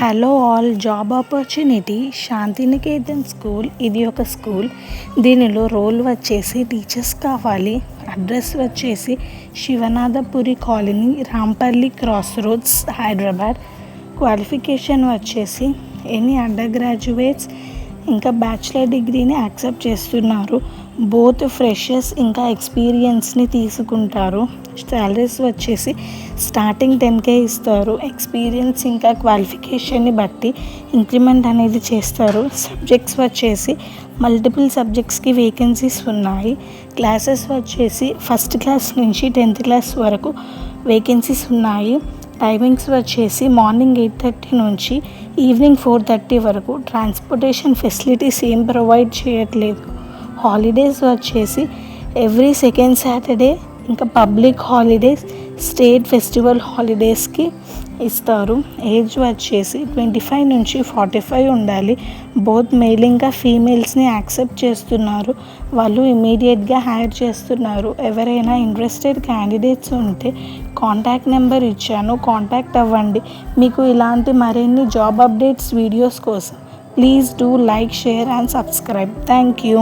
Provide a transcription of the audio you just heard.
Hello all, job opportunity Shantiniketan school. ఇది ఒక school. దీనిలో రోల్ వచ్చేసి టీచర్స్ కావాలి. అడ్రస్ వచ్చేసి Shivanathapuri colony, Rampally cross roads, Hyderabad. Qualification వచ్చేసి ఎనీ అండర్ గ్రాడ్యుయేట్స్ ఇంకా బ్యాచిలర్ డిగ్రీని యాక్సెప్ట్ చేస్తున్నారు. బోత్ ఫ్రెషర్స్ ఇంకా ఎక్స్పీరియన్స్ని తీసుకుంటారు. శాలరీస్ వచ్చేసి స్టార్టింగ్ 10K ఇస్తారు. ఎక్స్పీరియన్స్ ఇంకా క్వాలిఫికేషన్ని బట్టి ఇంక్రిమెంట్ అనేది చేస్తారు. సబ్జెక్ట్స్ వచ్చేసి మల్టిపుల్ సబ్జెక్ట్స్కి వేకెన్సీస్ ఉన్నాయి. క్లాసెస్ వచ్చేసి ఫస్ట్ క్లాస్ నుంచి 10th క్లాస్ వరకు వేకెన్సీస్ ఉన్నాయి. టైమింగ్స్ వచ్చేసి మార్నింగ్ 8:30 నుంచి ఈవినింగ్ 4:30 వరకు. ట్రాన్స్పోర్టేషన్ ఫెసిలిటీస్ ఏం ప్రొవైడ్ చేయట్లేదు. హాలిడేస్ వచ్చేసి ఎవ్రీ సెకండ్ సాటర్డే ఇంకా పబ్లిక్ హాలిడేస్, స్టేట్ ఫెస్టివల్ హాలిడేస్కి ఇస్తారు. ఏజ్ వచ్చేసి 25 నుంచి 45 ఉండాలి. బోత్ మేల్ ఇంకా ఫీమేల్స్ని యాక్సెప్ట్ చేస్తున్నారు. వాళ్ళు ఇమీడియట్గా హైర్ చేస్తున్నారు. ఎవరైనా ఇంట్రెస్టెడ్ క్యాండిడేట్స్ ఉంటే కాంటాక్ట్ నెంబర్ ఇచ్చాను, కాంటాక్ట్ అవ్వండి. మీకు ఇలాంటి మరిన్ని జాబ్ అప్డేట్స్ వీడియోస్ కోసం please do like, share and subscribe. Thank you.